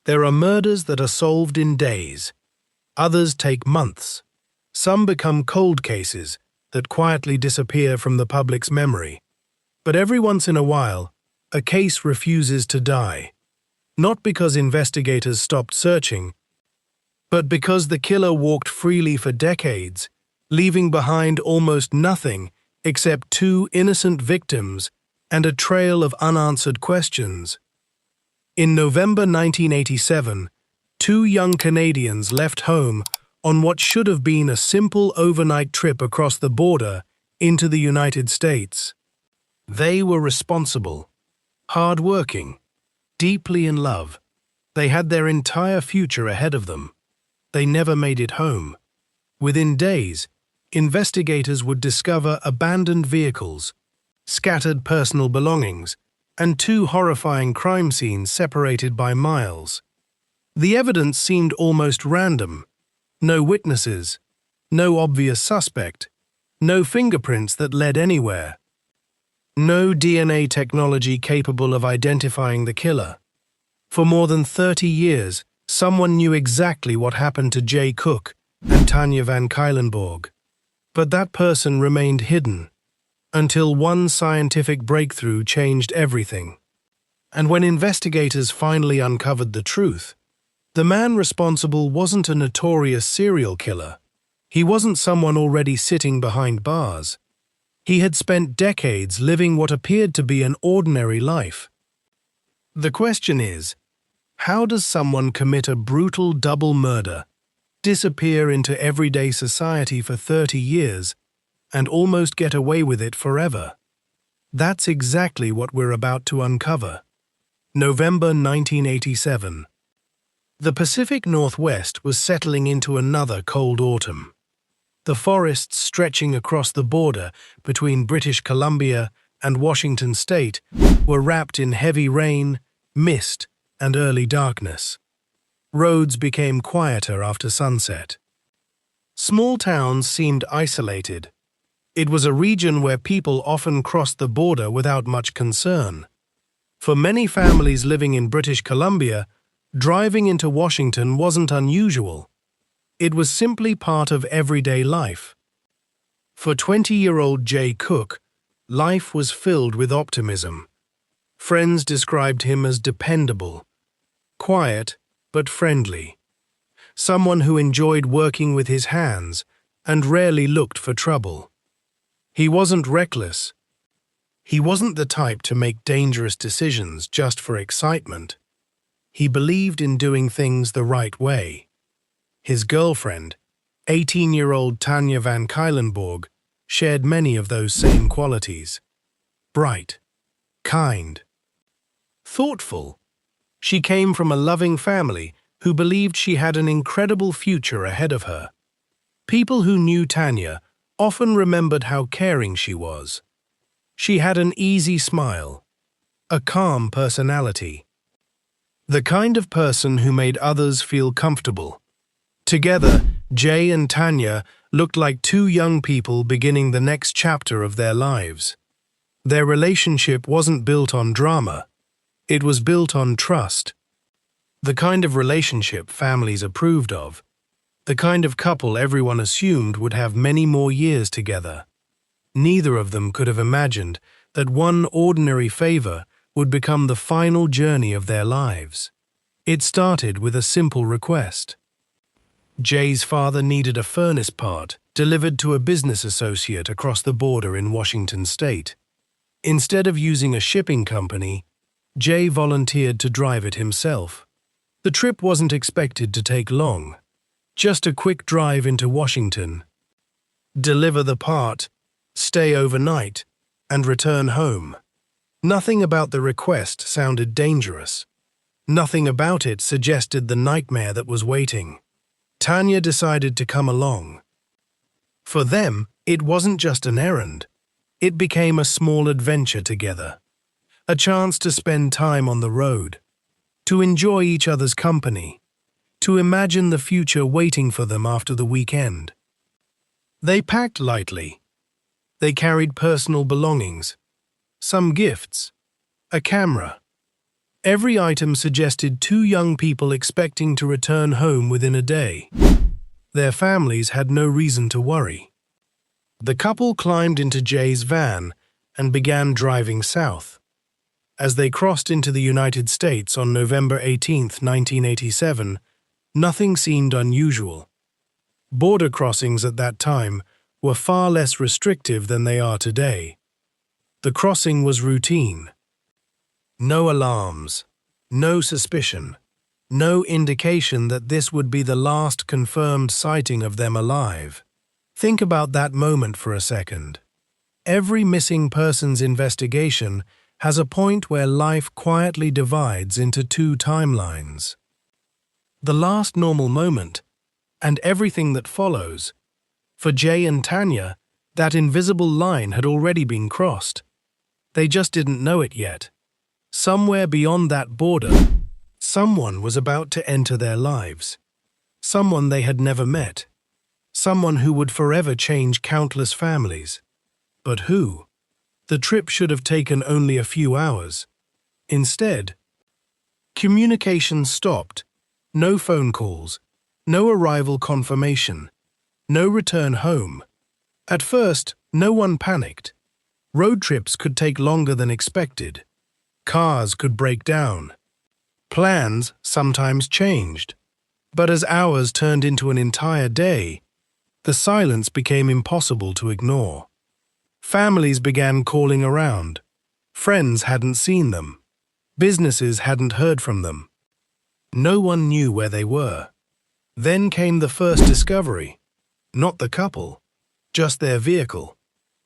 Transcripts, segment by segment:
There are murders that are solved in days. Others take months. Some become cold cases that quietly disappear from the public's memory. But every once in a while, a case refuses to die. Not because investigators stopped searching, but because the killer walked freely for decades, leaving behind almost nothing except two innocent victims and a trail of unanswered questions. In November 1987, two young Canadians left home on what should have been a simple overnight trip across the border into the United States. They were responsible, hard-working, deeply in love. They had their entire future ahead of them. They never made it home. Within days, investigators would discover abandoned vehicles, scattered personal belongings, and two horrifying crime scenes separated by miles. The evidence seemed almost random. No witnesses, no obvious suspect, no fingerprints that led anywhere. No DNA technology capable of identifying the killer. For more than 30 years, someone knew exactly what happened to Jay Cook and Tanya van Cuylenborg. But that person remained hidden, until one scientific breakthrough changed everything. And when investigators finally uncovered the truth, the man responsible wasn't a notorious serial killer. He wasn't someone already sitting behind bars. He had spent decades living what appeared to be an ordinary life. The question is, how does someone commit a brutal double murder, disappear into everyday society for 30 years, and almost get away with it forever? That's exactly what we're about to uncover. November 1987. The Pacific Northwest was settling into another cold autumn. The forests stretching across the border between British Columbia and Washington State were wrapped in heavy rain, mist, and early darkness. Roads became quieter after sunset. Small towns seemed isolated. It was a region where people often crossed the border without much concern. For many families living in British Columbia, driving into Washington wasn't unusual. It was simply part of everyday life. For 20-year-old Jay Cook, life was filled with optimism. Friends described him as dependable, quiet but friendly, someone who enjoyed working with his hands and rarely looked for trouble. He wasn't reckless. He wasn't the type to make dangerous decisions just for excitement. He believed in doing things the right way. His girlfriend, 18-year-old Tanya van Cuylenborg, shared many of those same qualities. Bright, kind, thoughtful. She came from a loving family who believed she had an incredible future ahead of her. People who knew Tanya often remembered how caring she was. She had an easy smile, a calm personality, the kind of person who made others feel comfortable. Together, Jay and Tanya looked like two young people beginning the next chapter of their lives. Their relationship wasn't built on drama. It was built on trust. The kind of relationship families approved of. The kind of couple everyone assumed would have many more years together. Neither of them could have imagined that one ordinary favor would become the final journey of their lives. It started with a simple request. Jay's father needed a furnace part delivered to a business associate across the border in Washington State. Instead of using a shipping company, Jay volunteered to drive it himself. The trip wasn't expected to take long. Just a quick drive into Washington. Deliver the part, stay overnight, and return home. Nothing about the request sounded dangerous. Nothing about it suggested the nightmare that was waiting. Tanya decided to come along. For them, it wasn't just an errand. It became a small adventure together. A chance to spend time on the road, to enjoy each other's company, to imagine the future waiting for them after the weekend. They packed lightly. They carried personal belongings, some gifts, a camera, Every item suggested two young people expecting to return home within a day. Their families had no reason to worry. The couple climbed into Jay's van and began driving south. As they crossed into the United States on November 18, 1987, nothing seemed unusual. Border crossings at that time were far less restrictive than they are today. The crossing was routine. No alarms, no suspicion, no indication that this would be the last confirmed sighting of them alive. Think about that moment for a second. Every missing persons investigation has a point where life quietly divides into two timelines. The last normal moment, and everything that follows. For Jay and Tanya, that invisible line had already been crossed. They just didn't know it yet. Somewhere beyond that border, someone was about to enter their lives. Someone they had never met. Someone who would forever change countless families. But who? The trip should have taken only a few hours. Instead, communication stopped. No phone calls. No arrival confirmation. No return home. At first, no one panicked. Road trips could take longer than expected. Cars could break down. Plans sometimes changed. But as hours turned into an entire day, the silence became impossible to ignore. Families began calling around. Friends hadn't seen them. Businesses hadn't heard from them. No one knew where they were. Then came the first discovery. Not the couple, just their vehicle.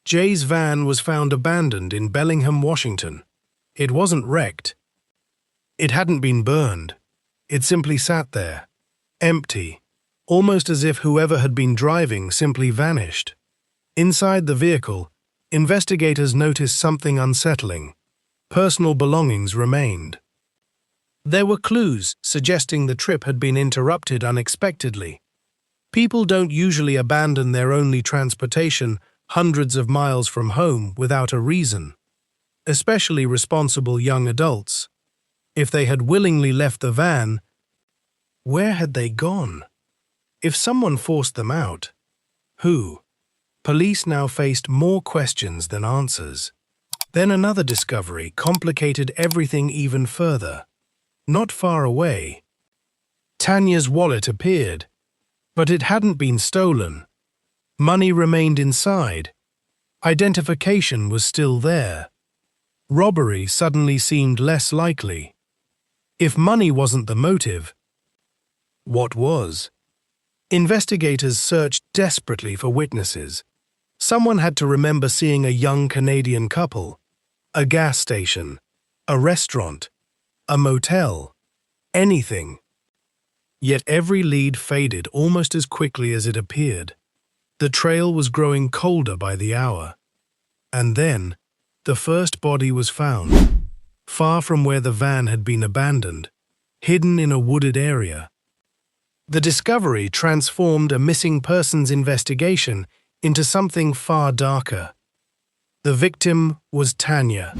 Jay's van was found abandoned in Bellingham, Washington. It wasn't wrecked. It hadn't been burned. It simply sat there, empty, almost as if whoever had been driving simply vanished. Inside the vehicle, investigators noticed something unsettling. Personal belongings remained. There were clues suggesting the trip had been interrupted unexpectedly. People don't usually abandon their only transportation hundreds of miles from home without a reason. Especially responsible young adults. If they had willingly left the van, where had they gone? If someone forced them out, who? Police now faced more questions than answers. Then another discovery complicated everything even further. Not far away, Tanya's wallet appeared, but it hadn't been stolen. Money remained inside. Identification was still there. Robbery suddenly seemed less likely. If money wasn't the motive, what was? Investigators searched desperately for witnesses. Someone had to remember seeing a young Canadian couple, a gas station, a restaurant, a motel, anything. Yet every lead faded almost as quickly as it appeared. The trail was growing colder by the hour. And then, the first body was found, far from where the van had been abandoned, hidden in a wooded area. The discovery transformed a missing persons investigation into something far darker. The victim was Tanya.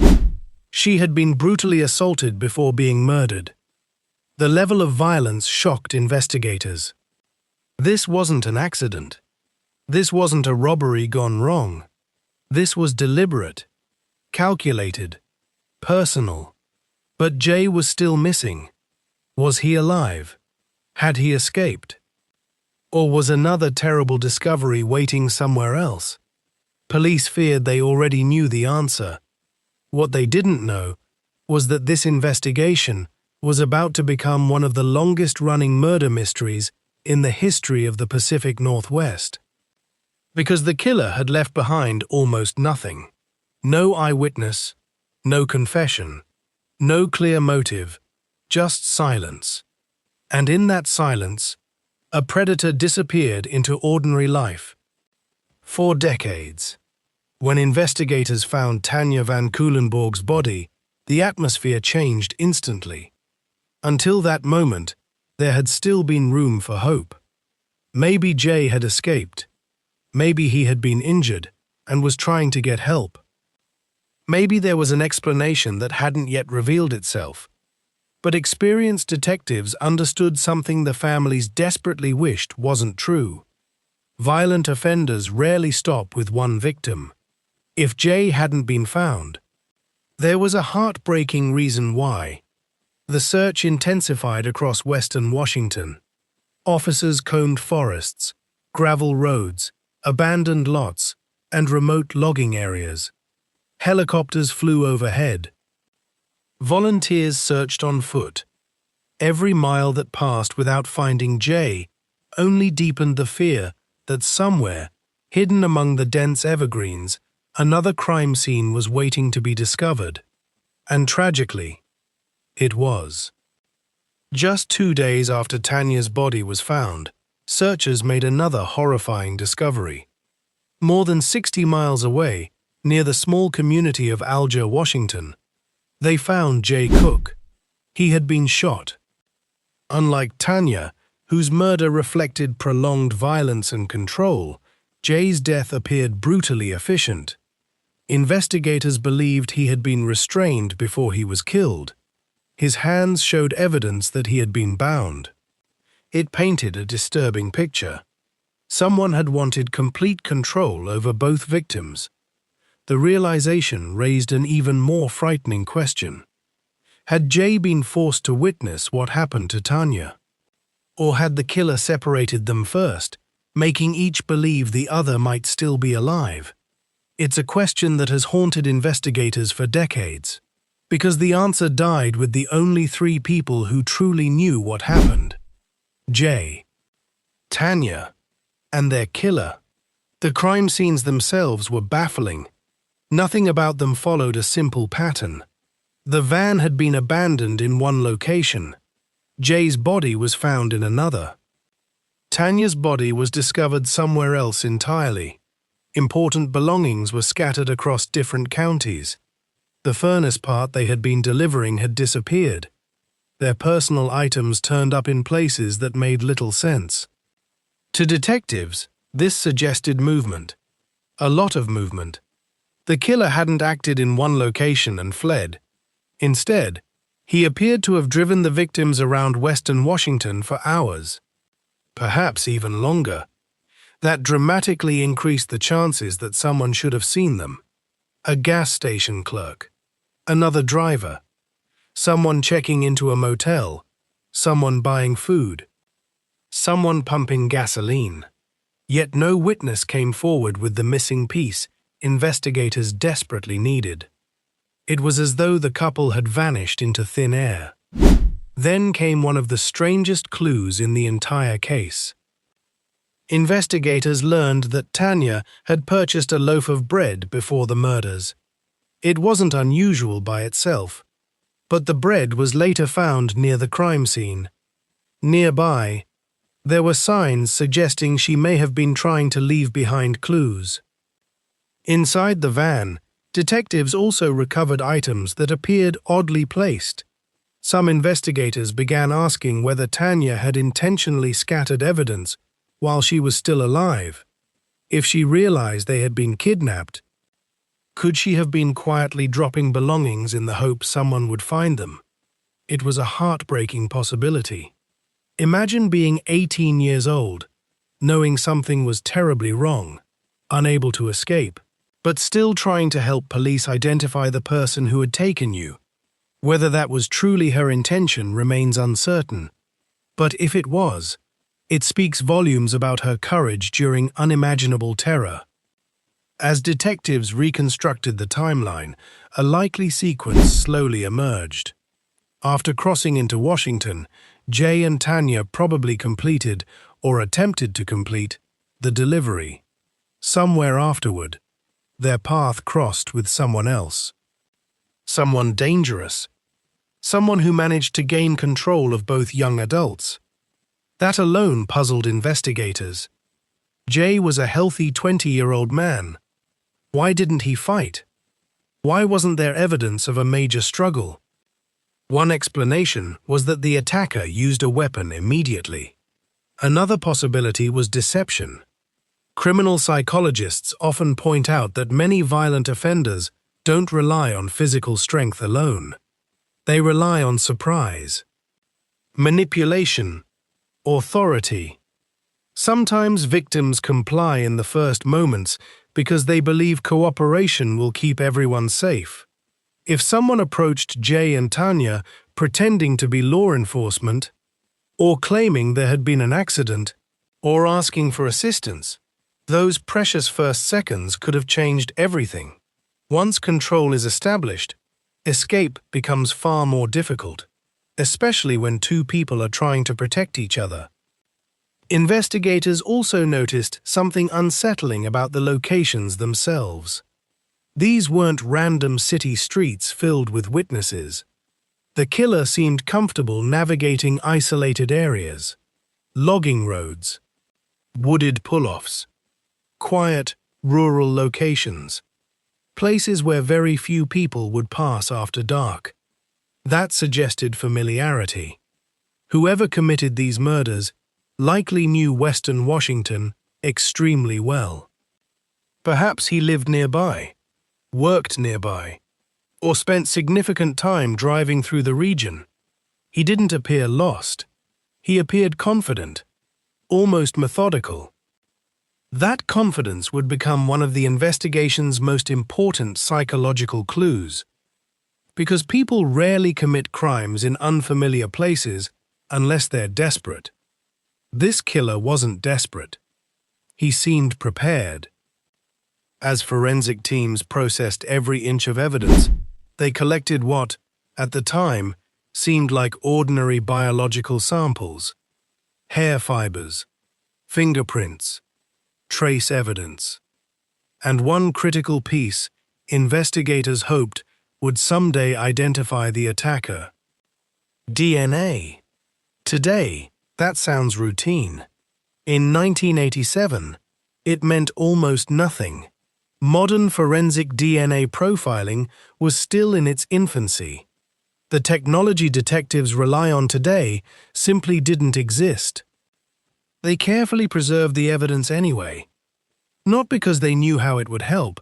She had been brutally assaulted before being murdered. The level of violence shocked investigators. This wasn't an accident. This wasn't a robbery gone wrong. This was deliberate. Calculated, personal. But Jay was still missing. Was he alive? Had he escaped? Or was another terrible discovery waiting somewhere else? Police feared they already knew the answer. What they didn't know was that this investigation was about to become one of the longest-running murder mysteries in the history of the Pacific Northwest. Because the killer had left behind almost nothing. No eyewitness, no confession, no clear motive, just silence. And in that silence, a predator disappeared into ordinary life. For decades. When investigators found Tanya van Cuylenborg's body, the atmosphere changed instantly. Until that moment, there had still been room for hope. Maybe Jay had escaped. Maybe he had been injured and was trying to get help. Maybe there was an explanation that hadn't yet revealed itself. But experienced detectives understood something the families desperately wished wasn't true. Violent offenders rarely stop with one victim. If Jay hadn't been found, there was a heartbreaking reason why. The search intensified across western Washington. Officers combed forests, gravel roads, abandoned lots, and remote logging areas. Helicopters flew overhead. Volunteers searched on foot. Every mile that passed without finding Jay only deepened the fear that somewhere, hidden among the dense evergreens, another crime scene was waiting to be discovered. And tragically, it was. Just 2 days after Tanya's body was found, searchers made another horrifying discovery. More than 60 miles away, near the small community of Alger, Washington, they found Jay Cook. He had been shot. Unlike Tanya, whose murder reflected prolonged violence and control, Jay's death appeared brutally efficient. Investigators believed he had been restrained before he was killed. His hands showed evidence that he had been bound. It painted a disturbing picture. Someone had wanted complete control over both victims. The realization raised an even more frightening question. Had Jay been forced to witness what happened to Tanya? Or had the killer separated them first, making each believe the other might still be alive? It's a question that has haunted investigators for decades, because the answer died with the only 3 people who truly knew what happened: Jay, Tanya, and their killer. The crime scenes themselves were baffling. Nothing about them followed a simple pattern. The van had been abandoned in one location. Jay's body was found in another. Tanya's body was discovered somewhere else entirely. Important belongings were scattered across different counties. The furnace part they had been delivering had disappeared. Their personal items turned up in places that made little sense. To detectives, this suggested movement. A lot of movement. The killer hadn't acted in one location and fled. Instead, he appeared to have driven the victims around western Washington for hours, perhaps even longer. That dramatically increased the chances that someone should have seen them. A gas station clerk, another driver, someone checking into a motel, someone buying food, someone pumping gasoline. Yet no witness came forward with the missing piece investigators desperately needed. It was as though the couple had vanished into thin air. Then came one of the strangest clues in the entire case. Investigators learned that Tanya had purchased a loaf of bread before the murders. It wasn't unusual by itself, but the bread was later found near the crime scene. Nearby, there were signs suggesting she may have been trying to leave behind clues. Inside the van, detectives also recovered items that appeared oddly placed. Some investigators began asking whether Tanya had intentionally scattered evidence while she was still alive. If she realized they had been kidnapped, could she have been quietly dropping belongings in the hope someone would find them? It was a heartbreaking possibility. Imagine being 18 years old, knowing something was terribly wrong, unable to escape, but still trying to help police identify the person who had taken you. Whether that was truly her intention remains uncertain, but if it was, it speaks volumes about her courage during unimaginable terror. As detectives reconstructed the timeline, a likely sequence slowly emerged. After crossing into Washington, Jay and Tanya probably completed, or attempted to complete, the delivery. Somewhere afterward, their path crossed with someone else. Someone dangerous. Someone who managed to gain control of both young adults. That alone puzzled investigators. Jay was a healthy 20-year-old man. Why didn't he fight? Why wasn't there evidence of a major struggle? One explanation was that the attacker used a weapon immediately. Another possibility was deception. Criminal psychologists often point out that many violent offenders don't rely on physical strength alone. They rely on surprise, manipulation, authority. Sometimes victims comply in the first moments because they believe cooperation will keep everyone safe. If someone approached Jay and Tanya pretending to be law enforcement, or claiming there had been an accident, or asking for assistance, those precious first seconds could have changed everything. Once control is established, escape becomes far more difficult, especially when two people are trying to protect each other. Investigators also noticed something unsettling about the locations themselves. These weren't random city streets filled with witnesses. The killer seemed comfortable navigating isolated areas, logging roads, wooded pull-offs, quiet, rural locations, places where very few people would pass after dark. That suggested familiarity. Whoever committed these murders likely knew Western Washington extremely well. Perhaps he lived nearby, worked nearby, or spent significant time driving through the region. He didn't appear lost. He appeared confident, almost methodical. That confidence would become one of the investigation's most important psychological clues, because people rarely commit crimes in unfamiliar places unless they're desperate. This killer wasn't desperate. He seemed prepared. As forensic teams processed every inch of evidence, they collected what, at the time, seemed like ordinary biological samples: hair fibers, fingerprints, trace evidence. And one critical piece investigators hoped would someday identify the attacker: DNA. Today, that sounds routine. In 1987, it meant almost nothing. Modern forensic DNA profiling was still in its infancy. The technology detectives rely on today simply didn't exist. They carefully preserved the evidence anyway, not because they knew how it would help,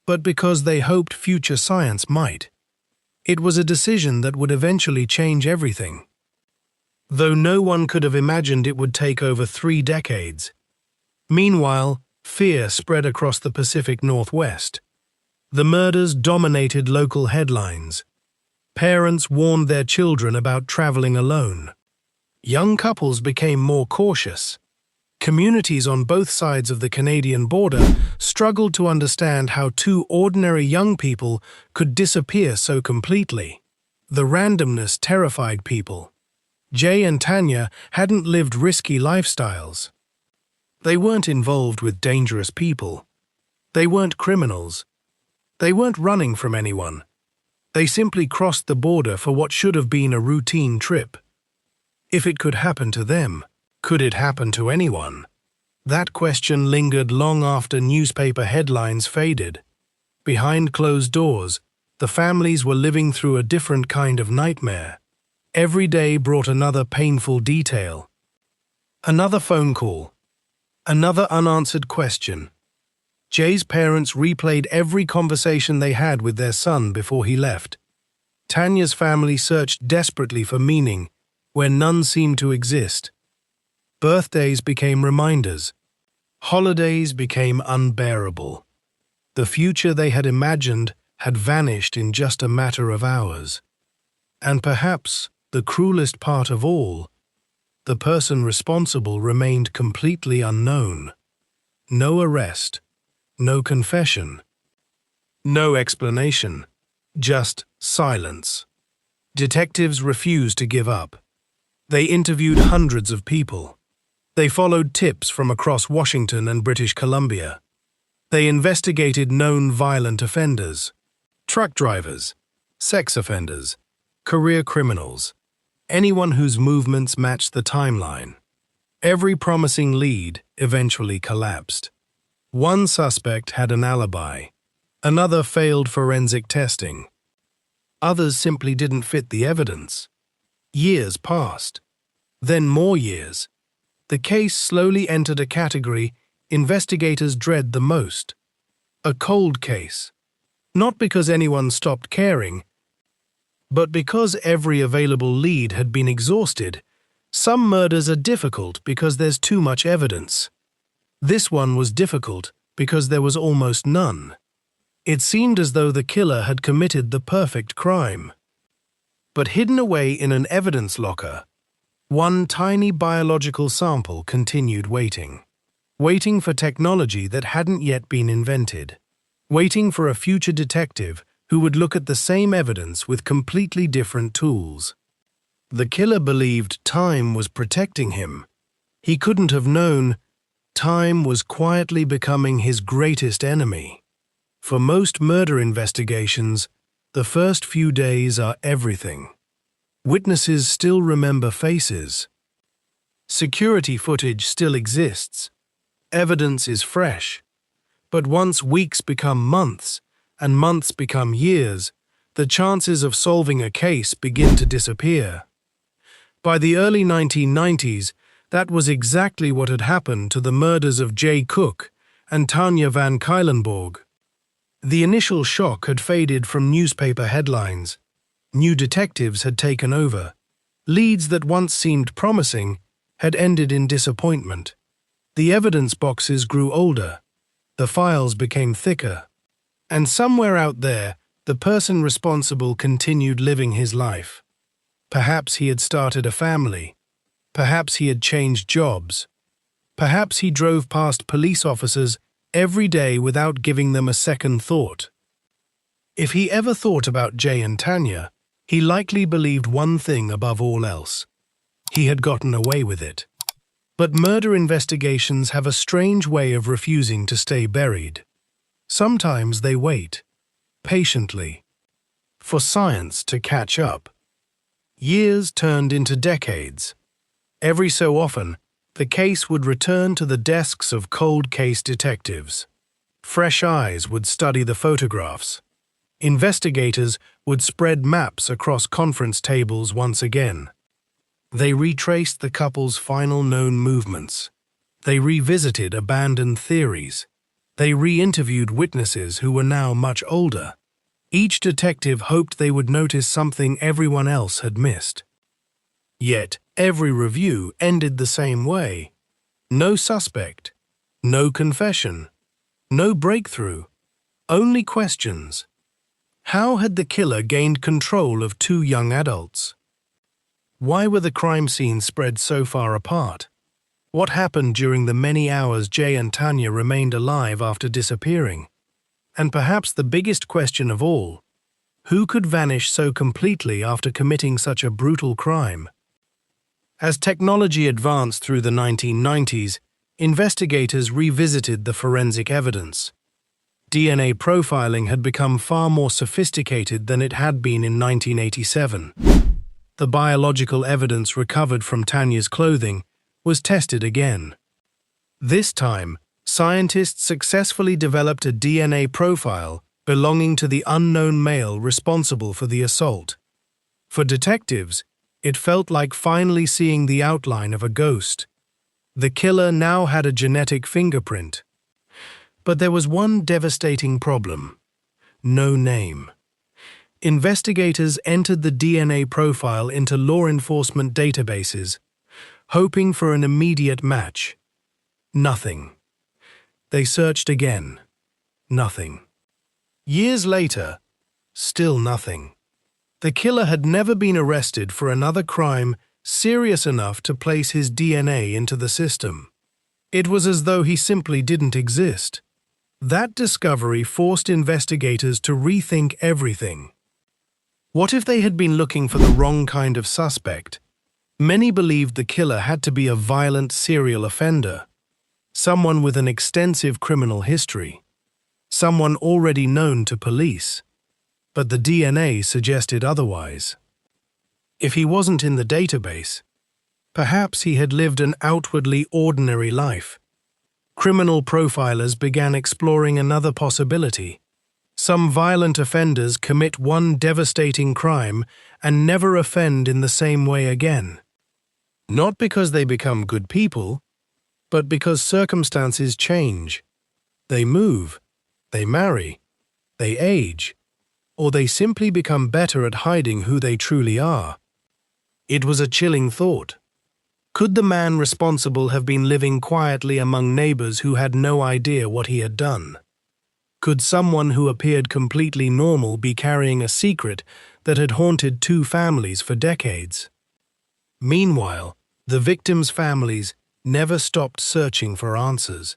but because they hoped future science might. It was a decision that would eventually change everything, though no one could have imagined it would take over 3 decades. Meanwhile, fear spread across the Pacific Northwest. The murders dominated local headlines. Parents warned their children about traveling alone. Young couples became more cautious. Communities on both sides of the Canadian border struggled to understand how 2 ordinary young people could disappear so completely. The randomness terrified people. Jay and Tanya hadn't lived risky lifestyles. They weren't involved with dangerous people. They weren't criminals. They weren't running from anyone. They simply crossed the border for what should have been a routine trip. If it could happen to them, could it happen to anyone? That question lingered long after newspaper headlines faded. Behind closed doors, the families were living through a different kind of nightmare. Every day brought another painful detail. Another phone call. Another unanswered question. Jay's parents replayed every conversation they had with their son before he left. Tanya's family searched desperately for meaning where none seemed to exist. Birthdays became reminders. Holidays became unbearable. The future they had imagined had vanished in just a matter of hours. And perhaps the cruelest part of all, the person responsible remained completely unknown. No arrest, no confession, no explanation, just silence. Detectives refused to give up. They interviewed hundreds of people. They followed tips from across Washington and British Columbia. They investigated known violent offenders, truck drivers, sex offenders, career criminals, anyone whose movements matched the timeline. Every promising lead eventually collapsed. One suspect had an alibi. Another failed forensic testing. Others simply didn't fit the evidence. Years passed. Then more years. The case slowly entered a category investigators dread the most: a cold case. Not because anyone stopped caring, But because every available lead had been exhausted, some murders are difficult because there's too much evidence. This one was difficult because there was almost none. It seemed as though the killer had committed the perfect crime. But hidden away in an evidence locker, one tiny biological sample continued waiting. Waiting for technology that hadn't yet been invented. Waiting for a future detective who would look at the same evidence with completely different tools. The killer believed time was protecting him. He couldn't have known time was quietly becoming his greatest enemy. For most murder investigations, the first few days are everything. Witnesses still remember faces. Security footage still exists. Evidence is fresh. But once weeks become months, and months become years, the chances of solving a case begin to disappear. By the early 1990s, that was exactly what had happened to the murders of Jay Cook and Tanya van Cuylenborg. The initial shock had faded from newspaper headlines. New detectives had taken over. Leads that once seemed promising had ended in disappointment. The evidence boxes grew older. The files became thicker. And somewhere out there, the person responsible continued living his life. Perhaps he had started a family. Perhaps he had changed jobs. Perhaps he drove past police officers every day without giving them a second thought. If he ever thought about Jay and Tanya, he likely believed one thing above all else. He had gotten away with it. But murder investigations have a strange way of refusing to stay buried. Sometimes they wait, patiently, for science to catch up. Years turned into decades. Every so often, the case would return to the desks of cold case detectives. Fresh eyes would study the photographs. Investigators would spread maps across conference tables once again. They retraced the couple's final known movements. They revisited abandoned theories. They re-interviewed witnesses who were now much older. Each detective hoped they would notice something everyone else had missed. Yet, every review ended the same way. No suspect, no confession, no breakthrough, only questions. How had the killer gained control of two young adults? Why were the crime scenes spread so far apart? What happened during the many hours Jay and Tanya remained alive after disappearing? And perhaps the biggest question of all, who could vanish so completely after committing such a brutal crime? As technology advanced through the 1990s, investigators revisited the forensic evidence. DNA profiling had become far more sophisticated than it had been in 1987. The biological evidence recovered from Tanya's clothing was tested again. This time, scientists successfully developed a DNA profile belonging to the unknown male responsible for the assault. For detectives, it felt like finally seeing the outline of a ghost. The killer now had a genetic fingerprint. But there was one devastating problem: no name. Investigators entered the DNA profile into law enforcement databases, hoping for an immediate match. Nothing. They searched again. Nothing. Years later, still nothing. The killer had never been arrested for another crime serious enough to place his DNA into the system. It was as though he simply didn't exist. That discovery forced investigators to rethink everything. What if they had been looking for the wrong kind of suspect? Many believed the killer had to be a violent serial offender, someone with an extensive criminal history, someone already known to police. But the DNA suggested otherwise. If he wasn't in the database, perhaps he had lived an outwardly ordinary life. Criminal profilers began exploring another possibility. Some violent offenders commit one devastating crime and never offend in the same way again. Not because they become good people, but because circumstances change. They move, they marry, they age. or they simply become better at hiding who they truly are. It was a chilling thought. Could the man responsible have been living quietly among neighbors who had no idea what he had done? Could someone who appeared completely normal be carrying a secret that had haunted two families for decades? Meanwhile, the victims' families never stopped searching for answers.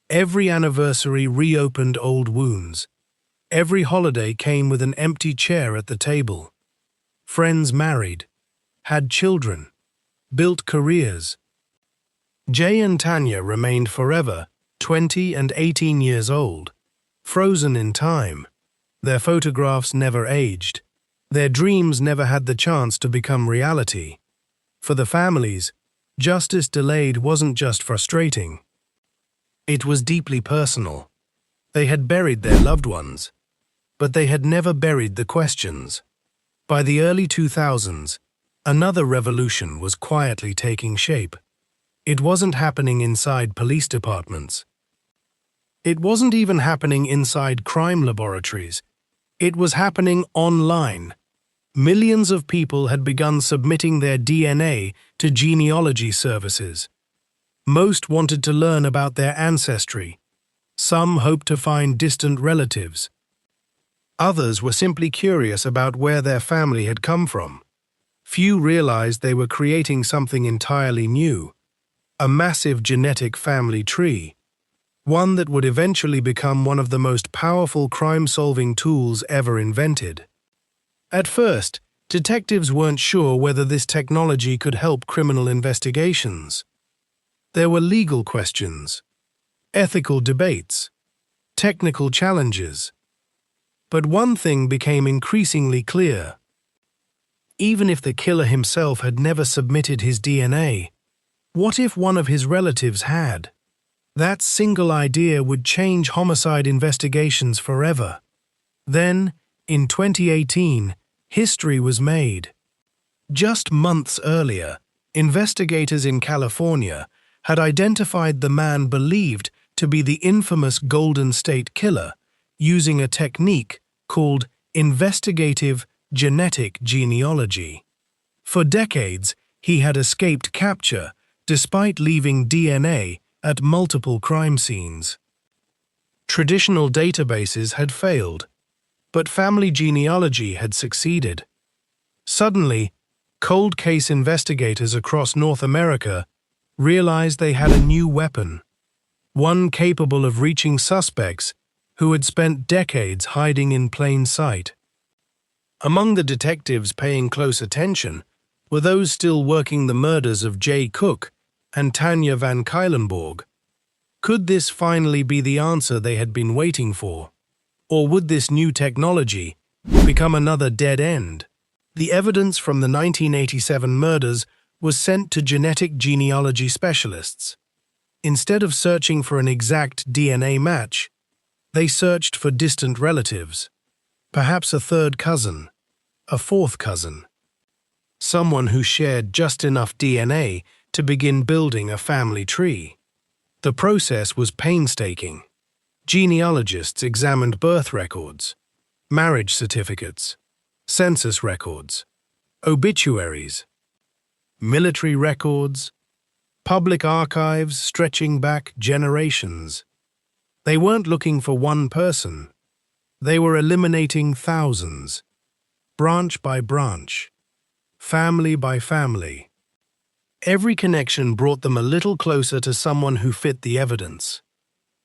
Every anniversary reopened old wounds. Every holiday came with an empty chair at the table. Friends married, had children, built careers. Jay and Tanya remained forever 20 and 18 years old, frozen in time. Their photographs never aged. Their dreams never had the chance to become reality. For the families, justice delayed wasn't just frustrating. It was deeply personal. They had buried their loved ones, but they had never buried the questions. By the early 2000s, another revolution was quietly taking shape. It wasn't happening inside police departments. It wasn't even happening inside crime laboratories. It was happening online. Millions of people had begun submitting their DNA to genealogy services. Most wanted to learn about their ancestry. Some hoped to find distant relatives. Others were simply curious about where their family had come from. Few realized they were creating something entirely new, a massive genetic family tree, one that would eventually become one of the most powerful crime-solving tools ever invented. At first, detectives weren't sure whether this technology could help criminal investigations. There were legal questions, ethical debates, technical challenges. But one thing became increasingly clear. Even if the killer himself had never submitted his DNA, what if one of his relatives had? That single idea would change homicide investigations forever. Then, in 2018, history was made. Just months earlier, investigators in California had identified the man believed to be the infamous Golden State Killer using a technique called investigative genetic genealogy. For decades, he had escaped capture despite leaving DNA at multiple crime scenes. Traditional databases had failed, but family genealogy had succeeded. Suddenly, cold case investigators across North America realized they had a new weapon, one capable of reaching suspects who had spent decades hiding in plain sight. Among the detectives paying close attention were those still working the murders of Jay Cook and Tanya van Cuylenborg. Could this finally be the answer they had been waiting for? Or would this new technology become another dead end? The evidence from the 1987 murders was sent to genetic genealogy specialists. Instead of searching for an exact DNA match, they searched for distant relatives, perhaps a third cousin, a fourth cousin, someone who shared just enough DNA to begin building a family tree. The process was painstaking. Genealogists examined birth records, marriage certificates, census records, obituaries, military records, public archives stretching back generations. They weren't looking for one person. They were eliminating thousands, branch by branch, family by family. Every connection brought them a little closer to someone who fit the evidence.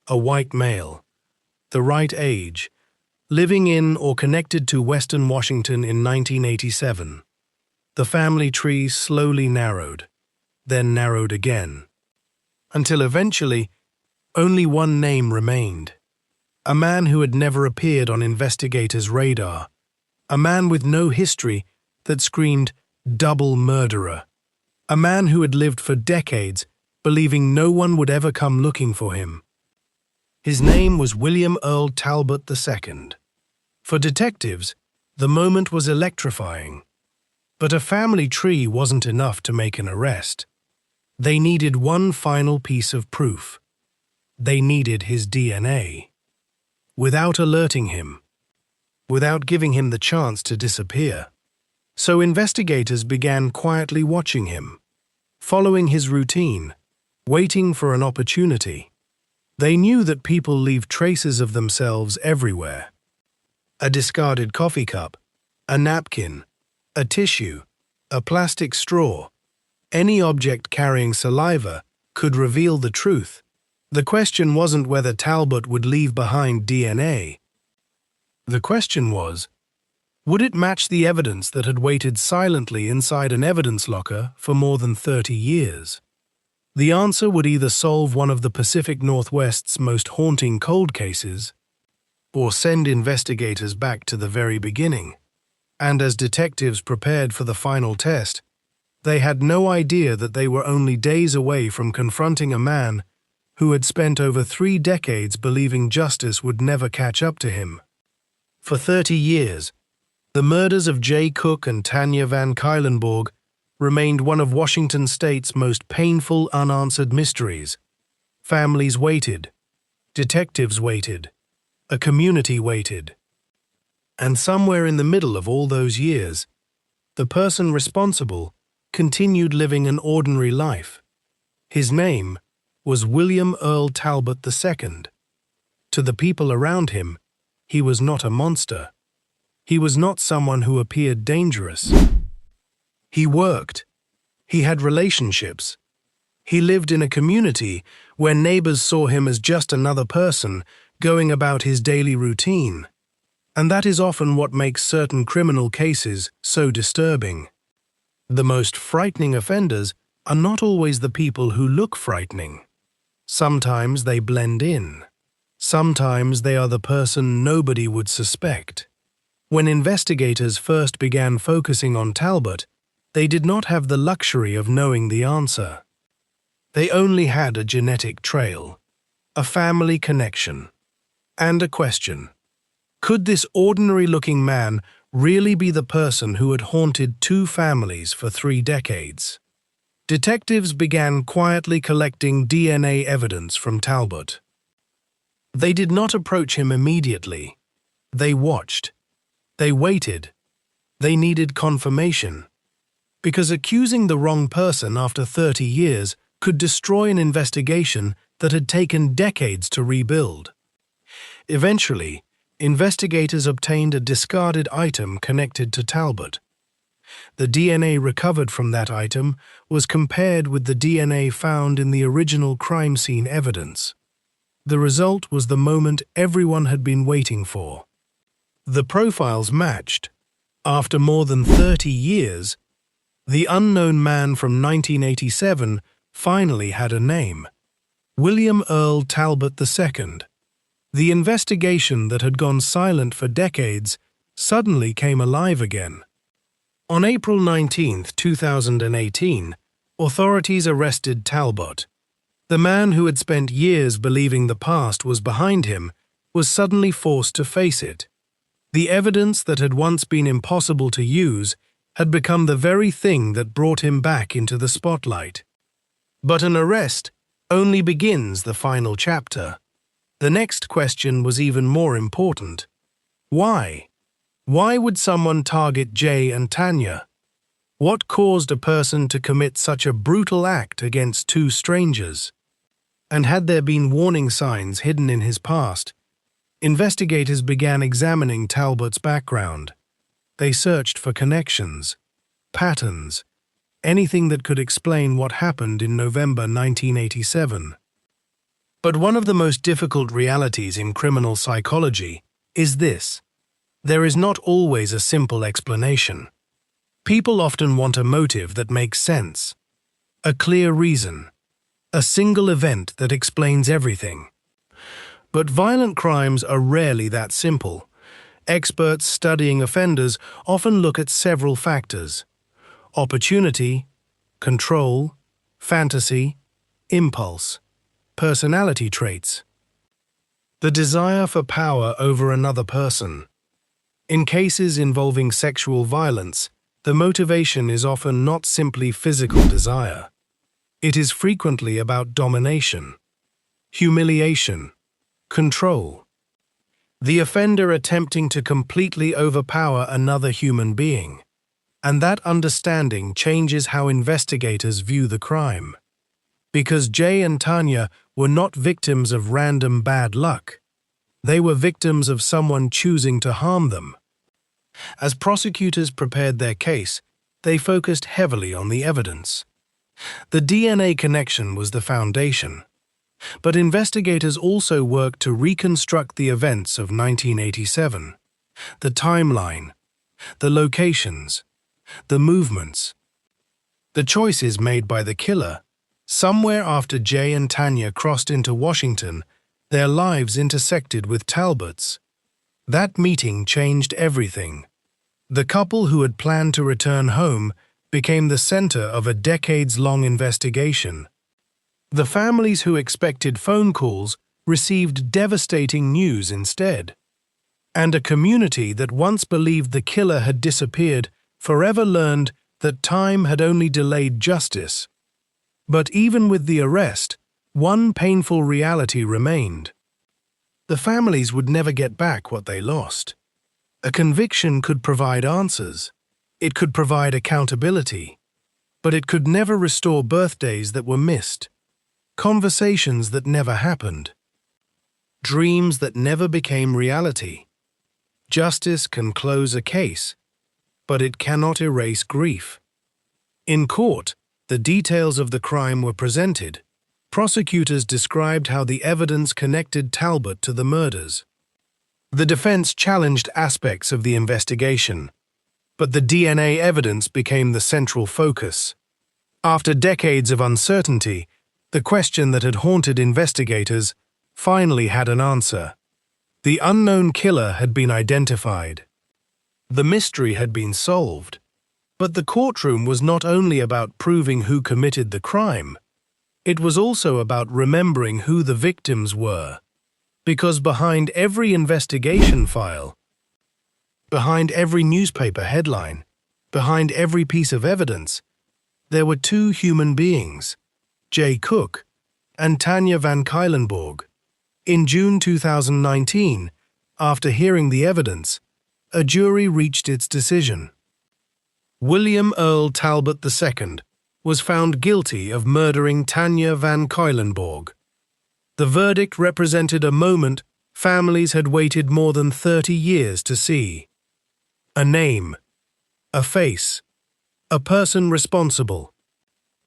A white male, the right age, living in or connected to Western Washington in 1987. The family tree slowly narrowed, then narrowed again, until eventually only one name remained. A man who had never appeared on investigators' radar. A man with no history that screamed double murderer. A man who had lived for decades, believing no one would ever come looking for him. His name was William Earl Talbot II. For detectives, the moment was electrifying. But a family tree wasn't enough to make an arrest. They needed one final piece of proof. They needed his DNA. Without alerting him, without giving him the chance to disappear. So investigators began quietly watching him, following his routine, waiting for an opportunity. They knew that people leave traces of themselves everywhere. A discarded coffee cup, a napkin, a tissue, a plastic straw. Any object carrying saliva could reveal the truth. The question wasn't whether Talbot would leave behind DNA. The question was, would it match the evidence that had waited silently inside an evidence locker for more than 30 years? The answer would either solve one of the Pacific Northwest's most haunting cold cases, or send investigators back to the very beginning. And as detectives prepared for the final test, they had no idea that they were only days away from confronting a man who had spent over 3 decades believing justice would never catch up to him. For 30 years, the murders of Jay Cook and Tanya Van Cuylenborg remained one of Washington State's most painful unanswered mysteries. Families waited, detectives waited, a community waited. And somewhere in the middle of all those years, the person responsible continued living an ordinary life. His name was William Earl Talbot II. To the people around him, he was not a monster. He was not someone who appeared dangerous. He worked. He had relationships. He lived in a community where neighbors saw him as just another person going about his daily routine. And that is often what makes certain criminal cases so disturbing. The most frightening offenders are not always the people who look frightening. Sometimes they blend in. Sometimes they are the person nobody would suspect. When investigators first began focusing on Talbot, they did not have the luxury of knowing the answer. They only had a genetic trail, a family connection, and a question. Could this ordinary-looking man really be the person who had haunted 2 families for 3 decades? Detectives began quietly collecting DNA evidence from Talbot. They did not approach him immediately. They watched. They waited. They needed confirmation. Because accusing the wrong person after 30 years could destroy an investigation that had taken decades to rebuild. Eventually, investigators obtained a discarded item connected to Talbot. The DNA recovered from that item was compared with the DNA found in the original crime scene evidence. The result was the moment everyone had been waiting for. The profiles matched. After more than 30 years, the unknown man from 1987 finally had a name: William Earl Talbot II. The investigation that had gone silent for decades suddenly came alive again. On April 19, 2018, authorities arrested Talbot. The man who had spent years believing the past was behind him was suddenly forced to face it. The evidence that had once been impossible to use had become the very thing that brought him back into the spotlight. But an arrest only begins the final chapter. The next question was even more important. Why? Why would someone target Jay and Tanya? What caused a person to commit such a brutal act against 2 strangers? And had there been warning signs hidden in his past? Investigators began examining Talbot's background. They searched for connections, patterns, anything that could explain what happened in November 1987. But one of the most difficult realities in criminal psychology is this: there is not always a simple explanation. People often want a motive that makes sense, a clear reason, a single event that explains everything. But violent crimes are rarely that simple. Experts studying offenders often look at several factors: opportunity, control, fantasy, impulse, personality traits. The desire for power over another person. In cases involving sexual violence, the motivation is often not simply physical desire. It is frequently about domination, humiliation, control. the offender attempting to completely overpower another human being. And that understanding changes how investigators view the crime. Because Jay and Tanya were not victims of random bad luck. They were victims of someone choosing to harm them. As prosecutors prepared their case, they focused heavily on the evidence. The DNA connection was the foundation. But investigators also worked to reconstruct the events of 1987, the timeline, the locations, the movements, the choices made by the killer. Somewhere after Jay and Tanya crossed into Washington, their lives intersected with Talbot's. That meeting changed everything. The couple who had planned to return home became the center of a decades-long investigation. The families who expected phone calls received devastating news instead. And a community that once believed the killer had disappeared forever learned that time had only delayed justice. But even with the arrest, one painful reality remained. The families would never get back what they lost. A conviction could provide answers. It could provide accountability. But it could never restore birthdays that were missed, conversations that never happened, dreams that never became reality. Justice can close a case, but it cannot erase grief. In court, the details of the crime were presented. Prosecutors described how the evidence connected Talbot to the murders. The defense challenged aspects of the investigation, but the DNA evidence became the central focus. After decades of uncertainty, the question that had haunted investigators finally had an answer. The unknown killer had been identified. The mystery had been solved. But the courtroom was not only about proving who committed the crime. It was also about remembering who the victims were. Because behind every investigation file, behind every newspaper headline, behind every piece of evidence, there were two human beings, Jay Cook and Tanya van Cuylenborg. In June 2019, after hearing the evidence, a jury reached its decision. William Earl Talbot II was found guilty of murdering Tanya van Cuylenborg. The verdict represented a moment families had waited more than 30 years to see. A name, a face, a person responsible.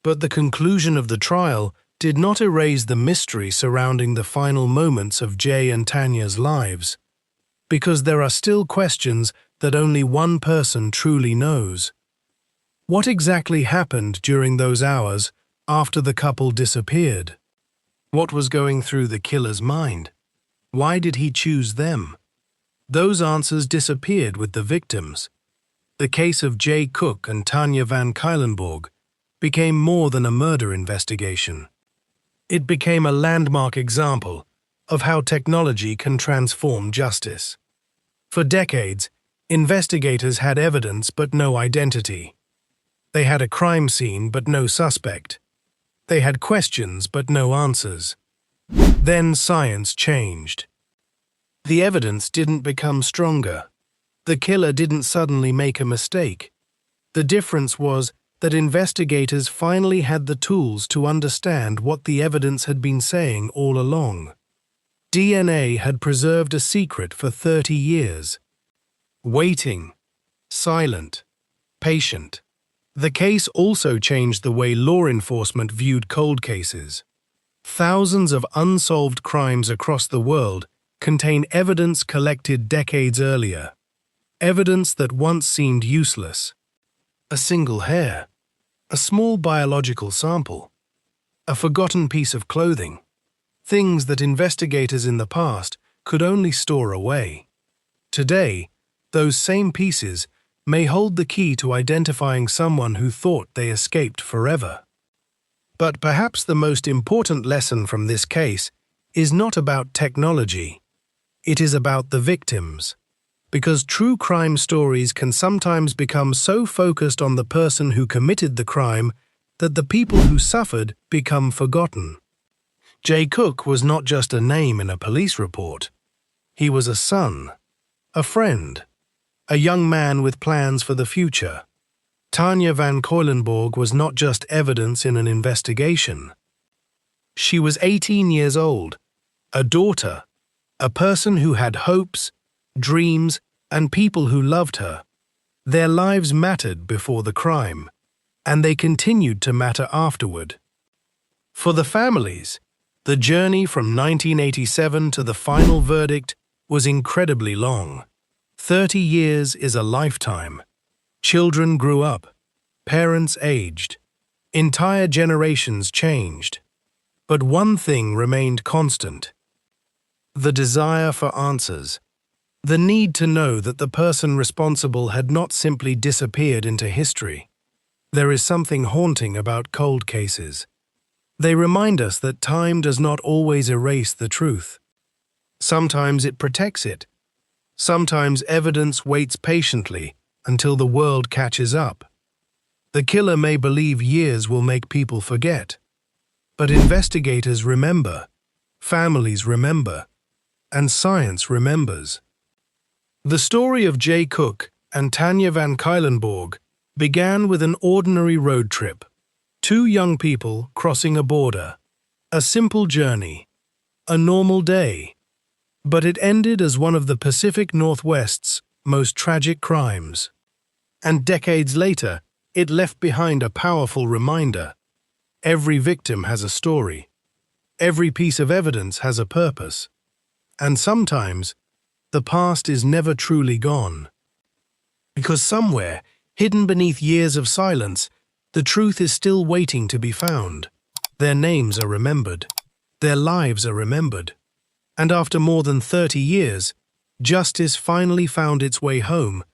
But the conclusion of the trial did not erase the mystery surrounding the final moments of Jay and Tanya's lives, because there are still questions that only one person truly knows. What exactly happened during those hours after the couple disappeared? What was going through the killer's mind? Why did he choose them? Those answers disappeared with the victims. The case of Jay Cook and Tanya van Cuylenborg became more than a murder investigation. It became a landmark example of how technology can transform justice. For decades, investigators had evidence but no identity. They had a crime scene but no suspect. They had questions but no answers. Then science changed. The evidence didn't become stronger. The killer didn't suddenly make a mistake. The difference was that investigators finally had the tools to understand what the evidence had been saying all along. DNA had preserved a secret for 30 years. Waiting, silent, patient. The case also changed the way law enforcement viewed cold cases. Thousands of unsolved crimes across the world contain evidence collected decades earlier. Evidence that once seemed useless. A single hair, a small biological sample, a forgotten piece of clothing. Things that investigators in the past could only store away. Today, those same pieces may hold the key to identifying someone who thought they escaped forever. But perhaps the most important lesson from this case is not about technology. It is about the victims. Because true crime stories can sometimes become so focused on the person who committed the crime that the people who suffered become forgotten. Jay Cook was not just a name in a police report. He was a son, a friend, a young man with plans for the future. Tanya van Cuylenborg was not just evidence in an investigation. She was 18 years old, a daughter, a person who had hopes, dreams, and people who loved her. Their lives mattered before the crime, and they continued to matter afterward. For the families, the journey from 1987 to the final verdict was incredibly long. 30 years is a lifetime. Children grew up, parents aged, entire generations changed. But one thing remained constant: the desire for answers, the need to know that the person responsible had not simply disappeared into history. There is something haunting about cold cases. They remind us that time does not always erase the truth. Sometimes it protects it. Sometimes evidence waits patiently until the world catches up. The killer may believe years will make people forget. But investigators remember, families remember, and science remembers. The story of Jay Cook and Tanya van Cuylenborg began with an ordinary road trip. Two young people crossing a border. A simple journey. A normal day. But it ended as one of the Pacific Northwest's most tragic crimes. And decades later, it left behind a powerful reminder. Every victim has a story. Every piece of evidence has a purpose. And sometimes, the past is never truly gone. Because somewhere, hidden beneath years of silence, the truth is still waiting to be found. Their names are remembered. Their lives are remembered. And after more than 30 years, justice finally found its way home